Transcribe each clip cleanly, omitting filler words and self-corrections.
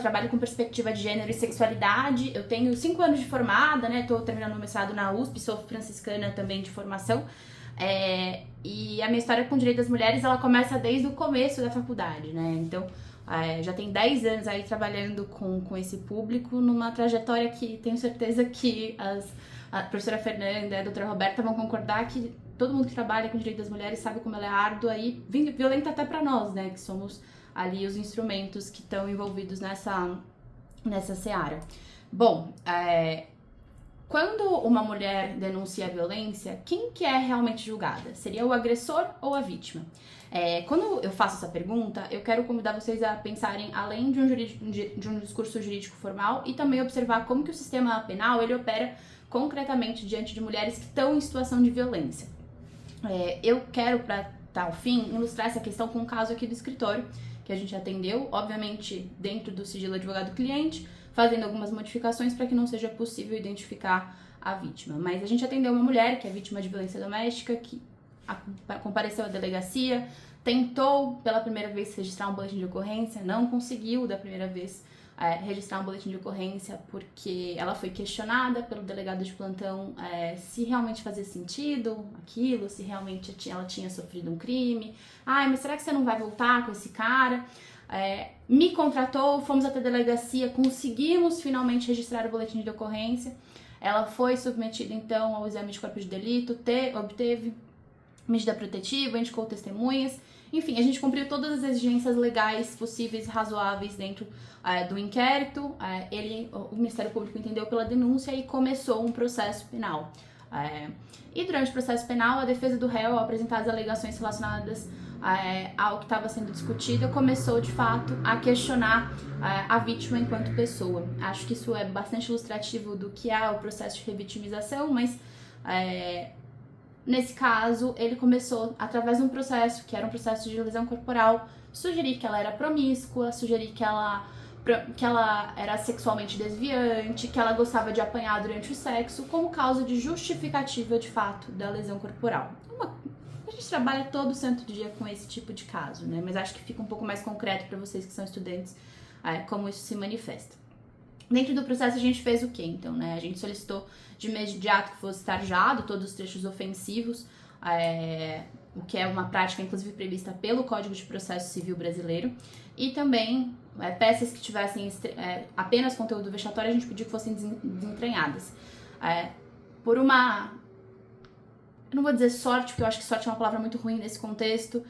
trabalho com perspectiva de gênero e sexualidade. Eu tenho 5 anos de formada, né? Tô terminando meu mestrado na USP, sou franciscana também de formação. E a minha história com o direito das mulheres, ela começa desde o começo da faculdade, né? Então, já tem 10 anos aí trabalhando com esse público, numa trajetória que tenho certeza que a professora Fernanda e a doutora Roberta vão concordar que todo mundo que trabalha com o direito das mulheres sabe como ela é árdua e violenta até pra nós, né? Que somos ali os instrumentos que estão envolvidos nessa seara. Bom, quando uma mulher denuncia a violência, quem que é realmente julgada? Seria o agressor ou a vítima? Quando eu faço essa pergunta, eu quero convidar vocês a pensarem além de um discurso jurídico formal e também observar como que o sistema penal ele opera concretamente diante de mulheres que estão em situação de violência. Eu quero, para tal fim, ilustrar essa questão com um caso aqui do escritório, que a gente atendeu, obviamente dentro do sigilo advogado-cliente, fazendo algumas modificações para que não seja possível identificar a vítima. Mas a gente atendeu uma mulher que é vítima de violência doméstica, que compareceu à delegacia, tentou pela primeira vez registrar um boletim de ocorrência, não conseguiu da primeira vez registrar um boletim de ocorrência porque ela foi questionada pelo delegado de plantão se realmente fazia sentido aquilo, se realmente ela tinha sofrido um crime. Mas será que você não vai voltar com esse cara? Me contratou, fomos até a delegacia, conseguimos finalmente registrar o boletim de ocorrência. Ela foi submetida então ao exame de corpo de delito, obteve medida protetiva, indicou testemunhas. Enfim, a gente cumpriu todas as exigências legais possíveis e razoáveis dentro do inquérito. O Ministério Público entendeu pela denúncia e começou um processo penal. E durante o processo penal, a defesa do réu, ao apresentar as alegações relacionadas ao que estava sendo discutido, começou de fato a questionar a vítima enquanto pessoa. Acho que isso é bastante ilustrativo do que é o processo de revitimização, mas nesse caso, ele começou, através de um processo, que era um processo de lesão corporal, sugerir que ela era promíscua, sugerir que ela era sexualmente desviante, que ela gostava de apanhar durante o sexo, como causa de justificativa, de fato, da lesão corporal. A gente trabalha todo santo dia com esse tipo de caso, né? Mas acho que fica um pouco mais concreto para vocês que são estudantes, como isso se manifesta. Dentro do processo a gente fez o quê, então, né? A gente solicitou de imediato que fosse tarjado todos os trechos ofensivos, o que é uma prática, inclusive, prevista pelo Código de Processo Civil Brasileiro, e também peças que tivessem apenas conteúdo vexatório, a gente pediu que fossem desentranhadas. Por uma... Eu não vou dizer sorte, porque eu acho que sorte é uma palavra muito ruim nesse contexto,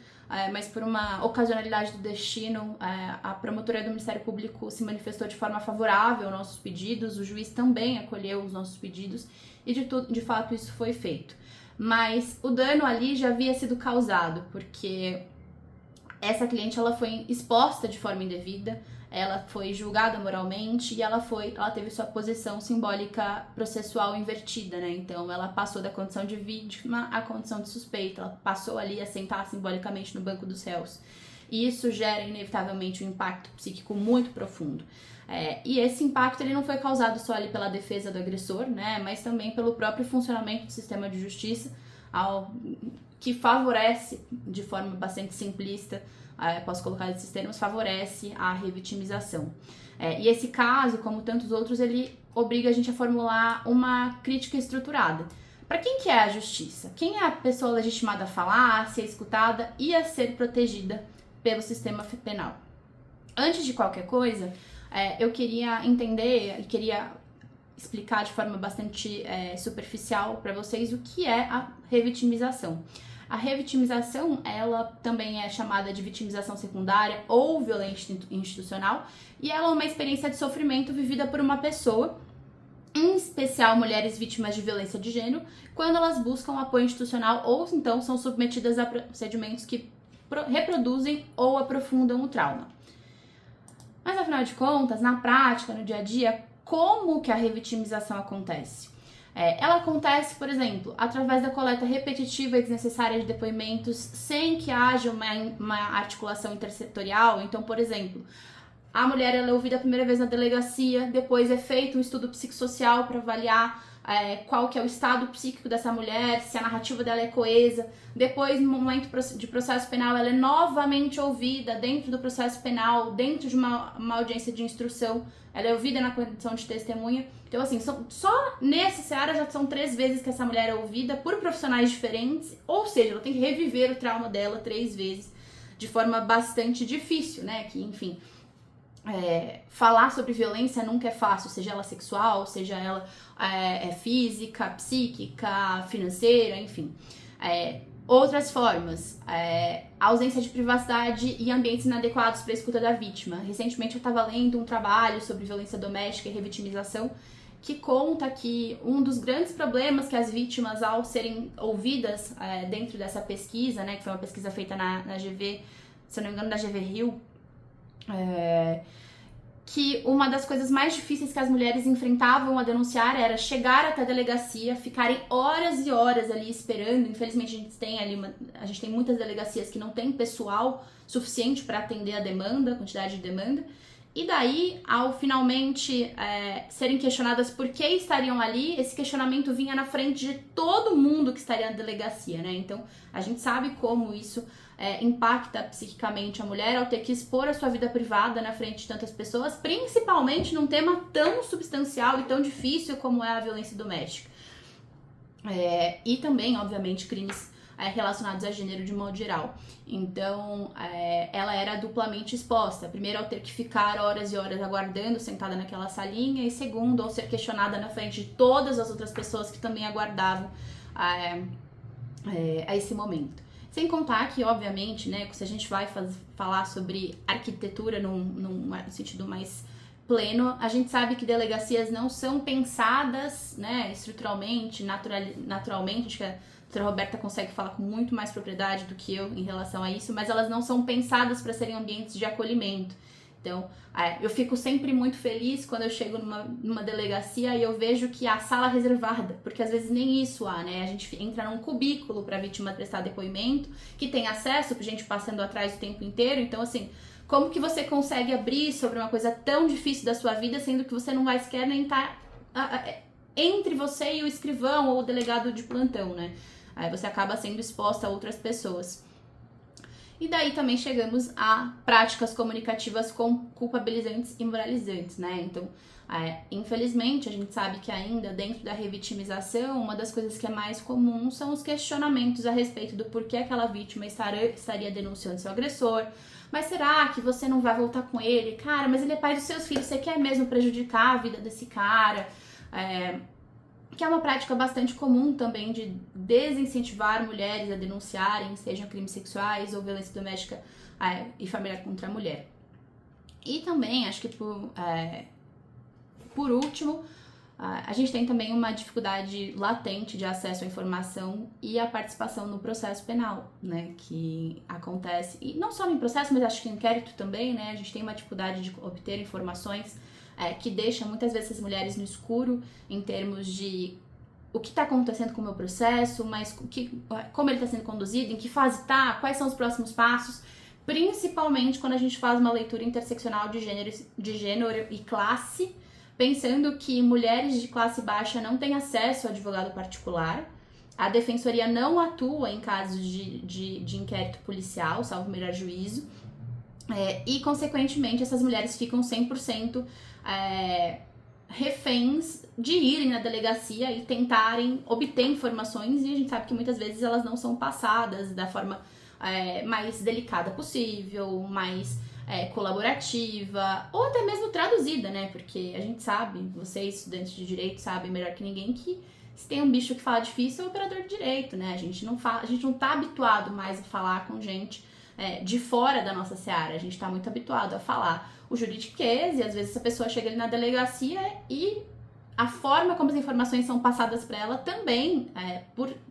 mas por uma ocasionalidade do destino, a promotoria do Ministério Público se manifestou de forma favorável aos nossos pedidos, o juiz também acolheu os nossos pedidos e de fato isso foi feito. Mas o dano ali já havia sido causado, porque essa cliente ela foi exposta de forma indevida, ela foi julgada moralmente e ela teve sua posição simbólica processual invertida, né? Então ela passou da condição de vítima à condição de suspeita, ela passou ali a sentar simbolicamente no banco dos réus. E isso gera inevitavelmente um impacto psíquico muito profundo. E esse impacto ele não foi causado só ali pela defesa do agressor, né? Mas também pelo próprio funcionamento do sistema de justiça, que favorece de forma bastante simplista, posso colocar esses termos, favorece a revitimização. E esse caso, como tantos outros, ele obriga a gente a formular uma crítica estruturada. Para quem que é a justiça? Quem é a pessoa legitimada a falar, a ser escutada e a ser protegida pelo sistema penal? Antes de qualquer coisa, eu queria entender e queria explicar de forma bastante superficial para vocês o que é a revitimização. A revitimização, ela também é chamada de vitimização secundária ou violência institucional, e ela é uma experiência de sofrimento vivida por uma pessoa, em especial mulheres vítimas de violência de gênero, quando elas buscam apoio institucional ou então são submetidas a procedimentos que reproduzem ou aprofundam o trauma. Mas afinal de contas, na prática, no dia a dia, como que a revitimização acontece? Ela acontece, por exemplo, através da coleta repetitiva e desnecessária de depoimentos sem que haja uma articulação intersetorial. Então, por exemplo, a mulher ela é ouvida a primeira vez na delegacia, depois é feito um estudo psicossocial para avaliar qual que é o estado psíquico dessa mulher, se a narrativa dela é coesa. Depois, no momento de processo penal, ela é novamente ouvida dentro do processo penal, dentro de uma audiência de instrução, ela é ouvida na condição de testemunha. Então, assim, só nessa seara já são 3 vezes que essa mulher é ouvida por profissionais diferentes, ou seja, ela tem que reviver o trauma dela 3 vezes, de forma bastante difícil, né? Que, enfim, falar sobre violência nunca é fácil, seja ela sexual, seja ela física, psíquica, financeira, enfim. Outras formas, ausência de privacidade e ambientes inadequados para a escuta da vítima. Recentemente eu estava lendo um trabalho sobre violência doméstica e revitimização que conta que um dos grandes problemas que as vítimas, ao serem ouvidas dentro dessa pesquisa, né, que foi uma pesquisa feita na GV, se eu não me engano, da GV Rio, que uma das coisas mais difíceis que as mulheres enfrentavam a denunciar era chegar até a delegacia, ficarem horas e horas ali esperando. Infelizmente a gente tem muitas delegacias que não tem pessoal suficiente para atender a quantidade de demanda. E daí, ao finalmente serem questionadas por que estariam ali, esse questionamento vinha na frente de todo mundo que estaria na delegacia, né? Então, a gente sabe como isso impacta psiquicamente a mulher ao ter que expor a sua vida privada na frente de tantas pessoas, principalmente num tema tão substancial e tão difícil como é a violência doméstica. E também, obviamente, crimes relacionados a gênero de modo geral. Então, ela era duplamente exposta. Primeiro, ao ter que ficar horas e horas aguardando, sentada naquela salinha, e segundo, ao ser questionada na frente de todas as outras pessoas que também aguardavam a esse momento. Sem contar que, obviamente, né, se a gente vai falar sobre arquitetura num sentido mais pleno, a gente sabe que delegacias não são pensadas, né, estruturalmente, naturalmente, acho que a doutora Roberta consegue falar com muito mais propriedade do que eu em relação a isso, mas elas não são pensadas para serem ambientes de acolhimento. Então, eu fico sempre muito feliz quando eu chego numa delegacia e eu vejo que há sala reservada, porque às vezes nem isso há, né? A gente entra num cubículo para a vítima prestar depoimento, que tem acesso para gente passando atrás o tempo inteiro. Então, assim, como que você consegue abrir sobre uma coisa tão difícil da sua vida, sendo que você não vai sequer nem estar entre você e o escrivão ou o delegado de plantão, né? Aí você acaba sendo exposta a outras pessoas. E daí também chegamos a práticas comunicativas culpabilizantes e moralizantes, né? Então, infelizmente, a gente sabe que ainda dentro da revitimização, uma das coisas que é mais comum são os questionamentos a respeito do porquê aquela vítima estaria denunciando seu agressor. Mas será que você não vai voltar com ele? Cara, mas ele é pai dos seus filhos, você quer mesmo prejudicar a vida desse cara? Que é uma prática bastante comum também de desincentivar mulheres a denunciarem, sejam crimes sexuais ou violência doméstica e familiar contra a mulher. E também, acho que por último, a gente tem também uma dificuldade latente de acesso à informação e à participação no processo penal, né, que acontece, e não só no processo, mas acho que no inquérito também, né, a gente tem uma dificuldade de obter informações que deixa muitas vezes as mulheres no escuro em termos de o que está acontecendo com o meu processo, mas como ele está sendo conduzido, em que fase está, quais são os próximos passos, principalmente quando a gente faz uma leitura interseccional de gênero e classe, pensando que mulheres de classe baixa não têm acesso a advogado particular, a defensoria não atua em casos de inquérito policial, salvo o melhor juízo, e, consequentemente, essas mulheres ficam 100% reféns de irem na delegacia e tentarem obter informações, e a gente sabe que muitas vezes elas não são passadas da forma mais delicada possível, mais colaborativa, ou até mesmo traduzida, né? Porque a gente sabe, vocês, estudantes de direito, sabem melhor que ninguém que se tem um bicho que fala difícil é o operador de direito, né? A gente não tá habituado mais a falar com gente de fora da nossa seara. A gente tá muito habituado a falar o juridiquês, e às vezes essa pessoa chega ali na delegacia e a forma como as informações são passadas para ela também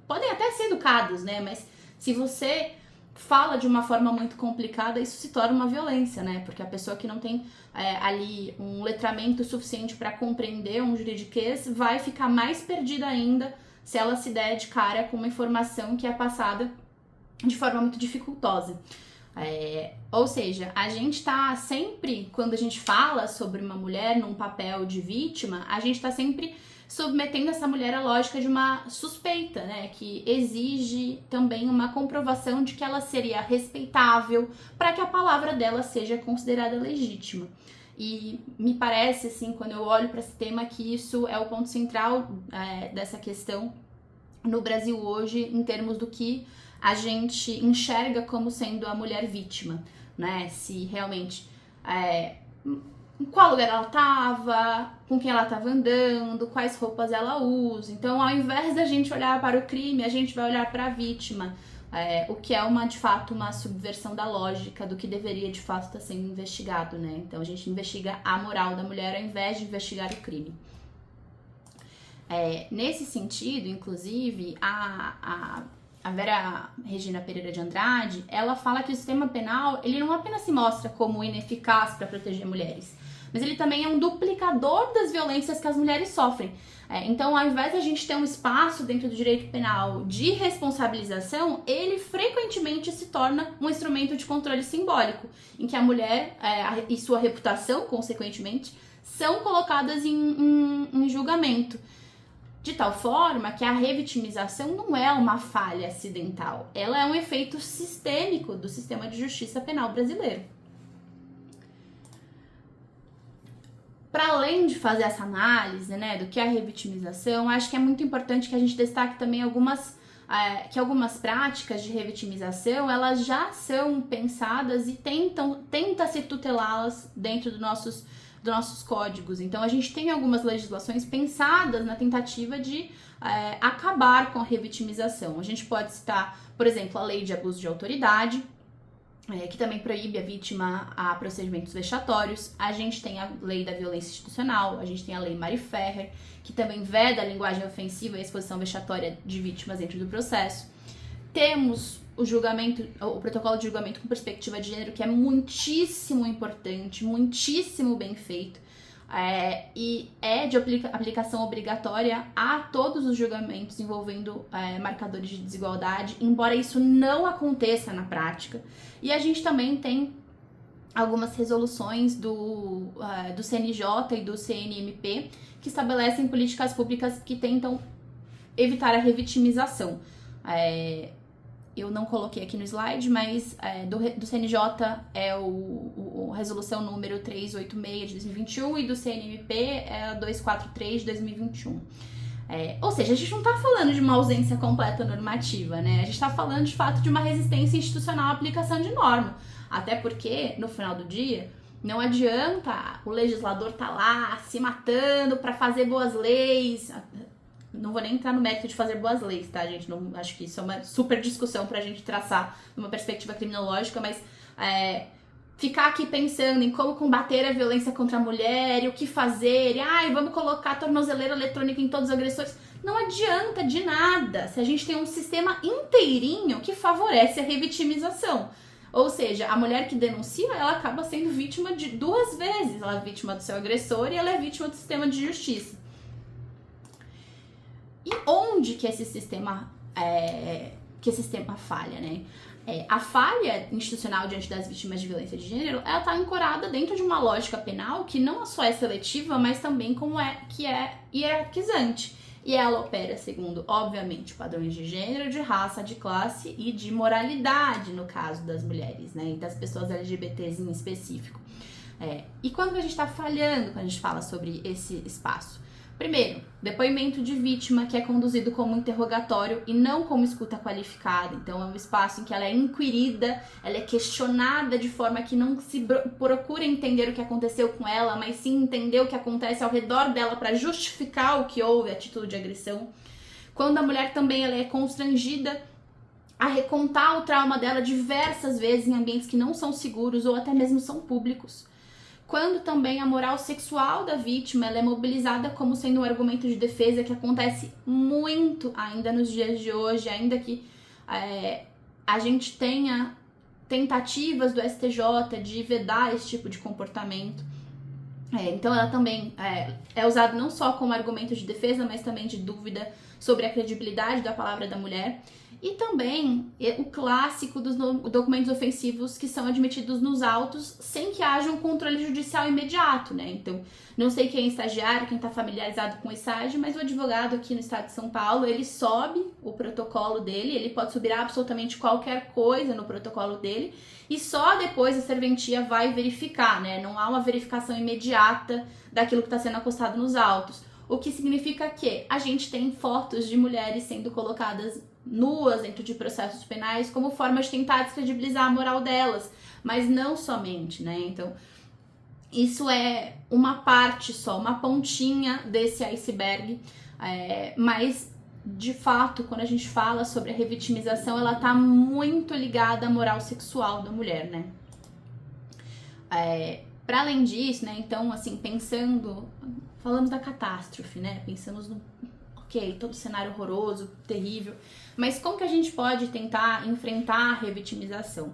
podem até ser educados, né? Mas se você fala de uma forma muito complicada, isso se torna uma violência, né? Porque a pessoa que não tem ali um letramento suficiente para compreender um juridiquês vai ficar mais perdida ainda se ela se der de cara com uma informação que é passada de forma muito dificultosa. Ou seja, a gente tá sempre, quando a gente fala sobre uma mulher num papel de vítima, a gente tá sempre submetendo essa mulher à lógica de uma suspeita, né? Que exige também uma comprovação de que ela seria respeitável para que a palavra dela seja considerada legítima. E me parece, assim, quando eu olho para esse tema, que isso é o ponto central dessa questão no Brasil hoje, em termos do que a gente enxerga como sendo a mulher vítima, né? Se realmente em qual lugar ela estava, com quem ela estava andando, quais roupas ela usa. Então, ao invés da gente olhar para o crime, a gente vai olhar para a vítima, o que é de fato uma subversão da lógica do que deveria de fato estar sendo investigado, né? Então, a gente investiga a moral da mulher ao invés de investigar o crime. Nesse sentido, inclusive, a Vera Regina Pereira de Andrade, ela fala que o sistema penal, ele não apenas se mostra como ineficaz para proteger mulheres, mas ele também é um duplicador das violências que as mulheres sofrem. Então, ao invés de a gente ter um espaço dentro do direito penal de responsabilização, ele frequentemente se torna um instrumento de controle simbólico, em que a mulher e sua reputação, consequentemente, são colocadas em julgamento. De tal forma que a revitimização não é uma falha acidental, ela é um efeito sistêmico do sistema de justiça penal brasileiro. Para além de fazer essa análise, né, do que é a revitimização, acho que é muito importante que a gente destaque também algumas práticas de revitimização, elas já são pensadas e tenta-se tutelá-las dentro dos nossos códigos. Então, a gente tem algumas legislações pensadas na tentativa de acabar com a revitimização. A gente pode citar, por exemplo, a Lei de Abuso de Autoridade, que também proíbe a vítima a procedimentos vexatórios. A gente tem a Lei da Violência Institucional, a gente tem a Lei Mari Ferrer, que também veda a linguagem ofensiva e a exposição vexatória de vítimas dentro do processo. Temos o protocolo de julgamento com perspectiva de gênero, que é muitíssimo importante, muitíssimo bem feito, e é de aplicação obrigatória a todos os julgamentos envolvendo marcadores de desigualdade, embora isso não aconteça na prática. E a gente também tem algumas resoluções do CNJ e do CNMP que estabelecem políticas públicas que tentam evitar a revitimização. Eu não coloquei aqui no slide, mas do CNJ é a resolução número 386 de 2021 e do CNMP é a 243 de 2021. Ou seja, a gente não está falando de uma ausência completa normativa, né? A gente está falando, de fato, de uma resistência institucional à aplicação de norma. Até porque, no final do dia, não adianta o legislador estar lá se matando para fazer boas leis. Não vou nem entrar no mérito de fazer boas leis, tá, gente? Não, acho que isso é uma super discussão pra gente traçar numa perspectiva criminológica, mas ficar aqui pensando em como combater a violência contra a mulher e o que fazer, e vamos colocar tornozeleira eletrônica em todos os agressores. Não adianta de nada se a gente tem um sistema inteirinho que favorece a revitimização. Ou seja, a mulher que denuncia, ela acaba sendo vítima de duas vezes. Ela é vítima do seu agressor e ela é vítima do sistema de justiça. E onde que esse sistema falha, né? A falha institucional diante das vítimas de violência de gênero, ela está ancorada dentro de uma lógica penal que não só é seletiva, mas também que é hierarquizante. E ela opera segundo, obviamente, padrões de gênero, de raça, de classe e de moralidade, no caso das mulheres, né? E das pessoas LGBTs em específico. E quando a gente está falhando, quando a gente fala sobre esse espaço? Primeiro, depoimento de vítima, que é conduzido como interrogatório e não como escuta qualificada. Então, é um espaço em que ela é inquirida, ela é questionada de forma que não se procura entender o que aconteceu com ela, mas sim entender o que acontece ao redor dela para justificar o que houve, a título de agressão. Quando a mulher também ela é constrangida a recontar o trauma dela diversas vezes em ambientes que não são seguros ou até mesmo são públicos. Quando também a moral sexual da vítima ela é mobilizada como sendo um argumento de defesa, que acontece muito ainda nos dias de hoje, ainda que a gente tenha tentativas do STJ de vedar esse tipo de comportamento. Então ela também é usada não só como argumento de defesa, mas também de dúvida sobre a credibilidade da palavra da mulher. E também o clássico dos documentos ofensivos que são admitidos nos autos sem que haja um controle judicial imediato, né? Então, não sei quem é estagiário, quem está familiarizado com o estágio, mas o advogado aqui no estado de São Paulo, ele sobe o protocolo dele, ele pode subir absolutamente qualquer coisa no protocolo dele, e só depois a serventia vai verificar, né? Não há uma verificação imediata daquilo que está sendo acostado nos autos. O que significa que a gente tem fotos de mulheres sendo colocadas nuas dentro de processos penais como forma de tentar descredibilizar a moral delas, mas não somente, né? Então, isso é uma parte só, uma pontinha desse iceberg, mas de fato, quando a gente fala sobre a revitimização, ela tá muito ligada à moral sexual da mulher, né? Para além disso, né, então, assim, falamos da catástrofe, né, pensamos no, ok, todo cenário horroroso, terrível, mas como que a gente pode tentar enfrentar a revitimização?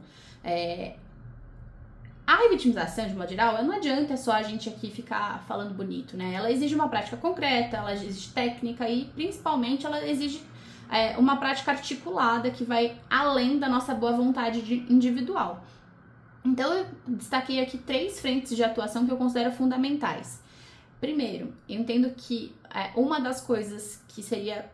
A revitimização, de modo geral, não adianta só a gente aqui ficar falando bonito, né, ela exige uma prática concreta, ela exige técnica e, principalmente, ela exige uma prática articulada que vai além da nossa boa vontade individual. Então, eu destaquei aqui 3 frentes de atuação que eu considero fundamentais. Primeiro, eu entendo que uma das coisas que seria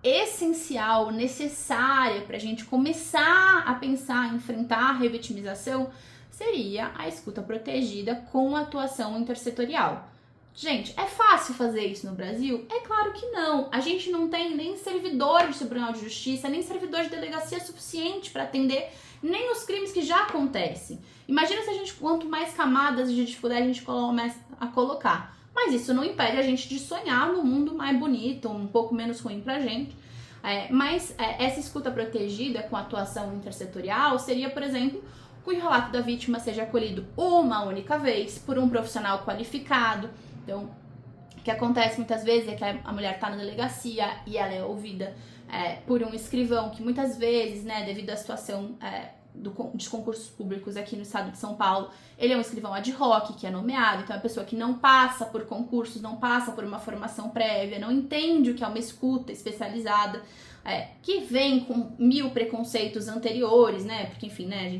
essencial, necessária para a gente começar a pensar em enfrentar a revitimização seria a escuta protegida com atuação intersetorial. Gente, é fácil fazer isso no Brasil? É claro que não. A gente não tem nem servidor de Tribunal de Justiça, nem servidor de delegacia suficiente para atender nem os crimes que já acontecem. Imagina se a gente, quanto mais camadas de dificuldade a gente começa a colocar. Mas isso não impede a gente de sonhar num mundo mais bonito, um pouco menos ruim pra gente. Mas essa escuta protegida com atuação intersetorial seria, por exemplo, que o relato da vítima seja acolhido uma única vez por um profissional qualificado. Então, o que acontece muitas vezes é que a mulher está na delegacia e ela é ouvida por um escrivão que muitas vezes, né, devido à situação dos concursos públicos aqui no estado de São Paulo, ele é um escrivão ad hoc, que é nomeado, então é uma pessoa que não passa por concursos, não passa por uma formação prévia, não entende o que é uma escuta especializada, que vem com 1000 preconceitos anteriores, né, porque enfim, né,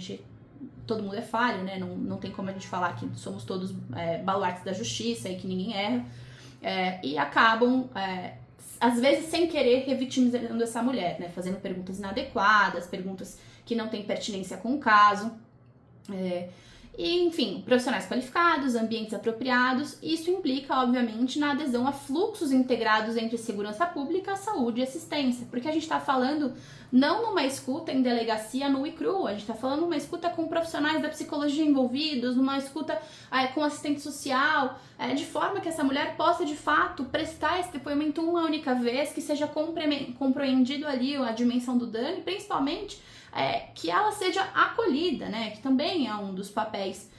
todo mundo é falho, né, não tem como a gente falar que somos todos baluartes da justiça e que ninguém erra, e acabam às vezes sem querer revitimizando essa mulher, né, fazendo perguntas inadequadas, perguntas que não têm pertinência com o caso, e enfim, profissionais qualificados, ambientes apropriados. Isso implica, obviamente, na adesão a fluxos integrados entre segurança pública, saúde e assistência, porque a gente está falando não numa escuta em delegacia nua e crua, a gente está falando numa escuta com profissionais da psicologia envolvidos, numa escuta com assistente social, de forma que essa mulher possa, de fato, prestar esse depoimento uma única vez, que seja compreendido ali a dimensão do dano e, principalmente, que ela seja acolhida, né? Que também é um dos papéis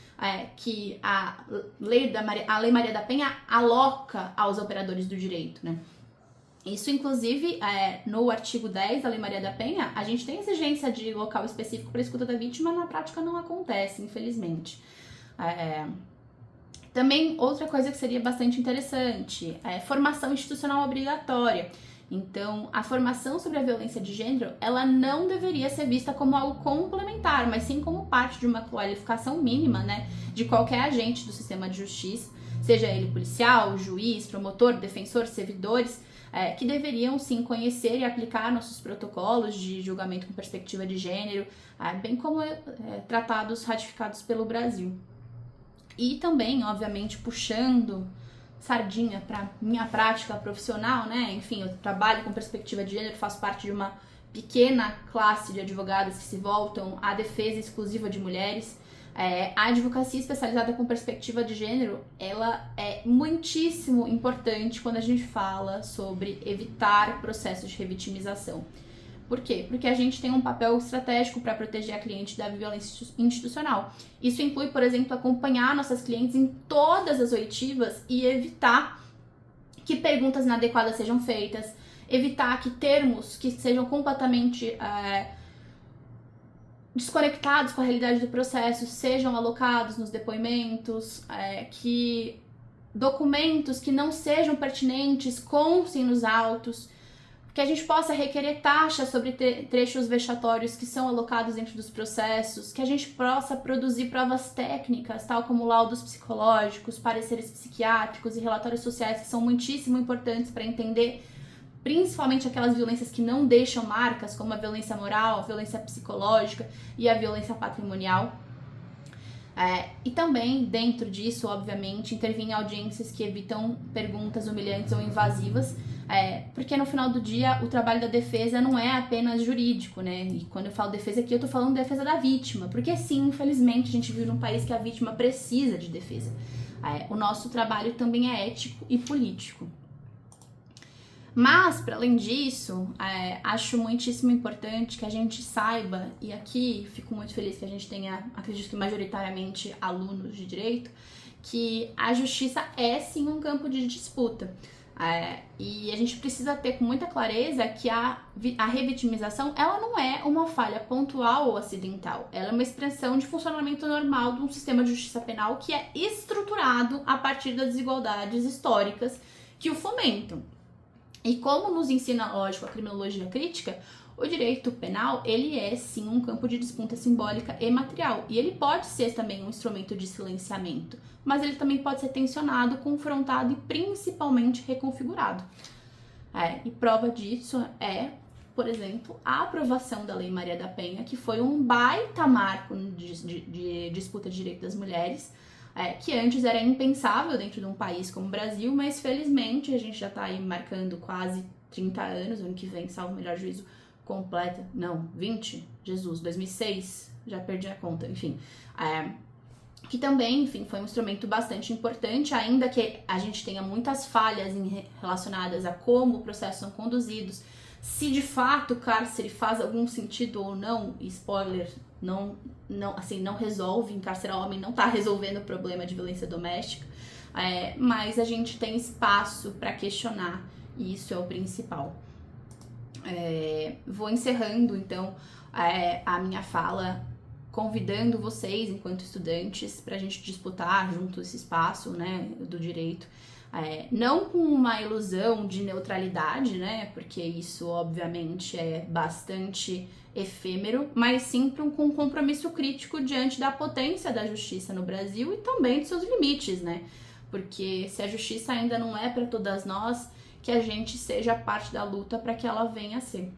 que a Lei Maria da Penha aloca aos operadores do direito, né? Isso, inclusive, no artigo 10 da Lei Maria da Penha, a gente tem exigência de local específico para a escuta da vítima, na prática não acontece, infelizmente. Também, outra coisa que seria bastante interessante é formação institucional obrigatória. Então, a formação sobre a violência de gênero, ela não deveria ser vista como algo complementar, mas sim como parte de uma qualificação mínima, né, de qualquer agente do sistema de justiça, seja ele policial, juiz, promotor, defensor, servidores, que deveriam sim conhecer e aplicar nossos protocolos de julgamento com perspectiva de gênero, bem como tratados ratificados pelo Brasil. E também, obviamente, puxando sardinha para minha prática profissional, né? Enfim, eu trabalho com perspectiva de gênero, faço parte de uma pequena classe de advogadas que se voltam à defesa exclusiva de mulheres. A advocacia especializada com perspectiva de gênero, ela é muitíssimo importante quando a gente fala sobre evitar processos de revitimização. Por quê? Porque a gente tem um papel estratégico para proteger a cliente da violência institucional. Isso inclui, por exemplo, acompanhar nossas clientes em todas as oitivas e evitar que perguntas inadequadas sejam feitas, evitar que termos que sejam completamente desconectados com a realidade do processo sejam alocados nos depoimentos, que documentos que não sejam pertinentes constem nos autos, que a gente possa requerer taxas sobre trechos vexatórios que são alocados dentro dos processos, que a gente possa produzir provas técnicas, tal como laudos psicológicos, pareceres psiquiátricos e relatórios sociais, que são muitíssimo importantes para entender principalmente aquelas violências que não deixam marcas, como a violência moral, a violência psicológica e a violência patrimonial. E também, dentro disso, obviamente, intervir em audiências que evitam perguntas humilhantes ou invasivas, porque no final do dia o trabalho da defesa não é apenas jurídico, né? E quando eu falo defesa aqui, eu tô falando defesa da vítima, porque sim, infelizmente, a gente vive num país que a vítima precisa de defesa. O nosso trabalho também é ético e político. Mas, para além disso, acho muitíssimo importante que a gente saiba, e aqui fico muito feliz que a gente tenha, acredito que majoritariamente, alunos de direito, que a justiça é sim um campo de disputa. E a gente precisa ter com muita clareza que a revitimização, ela não é uma falha pontual ou acidental, ela é uma expressão de funcionamento normal de um sistema de justiça penal que é estruturado a partir das desigualdades históricas que o fomentam. E como nos ensina, lógico, a criminologia crítica, o direito penal, ele é sim um campo de disputa simbólica e material. E ele pode ser também um instrumento de silenciamento, mas ele também pode ser tensionado, confrontado e principalmente reconfigurado. E prova disso é, por exemplo, a aprovação da Lei Maria da Penha, que foi um baita marco de disputa de direito das mulheres, que antes era impensável dentro de um país como o Brasil, mas felizmente a gente já está aí marcando quase 30 anos, ano que vem, salvo o melhor juízo, completa, não, 20, Jesus, 2006, já perdi a conta, enfim, que também, enfim, foi um instrumento bastante importante, ainda que a gente tenha muitas falhas relacionadas a como processos são conduzidos, se de fato o cárcere faz algum sentido ou não, spoiler, não resolve, encarcerar homem não tá resolvendo o problema de violência doméstica, mas a gente tem espaço para questionar, e isso é o principal. Vou encerrando, então, a minha fala, convidando vocês, enquanto estudantes, para a gente disputar junto esse espaço, né, do direito, não com uma ilusão de neutralidade, né, porque isso, obviamente, é bastante efêmero, mas sim com um compromisso crítico diante da potência da justiça no Brasil e também de seus limites, né, porque se a justiça ainda não é para todas nós, que a gente seja parte da luta para que ela venha a ser.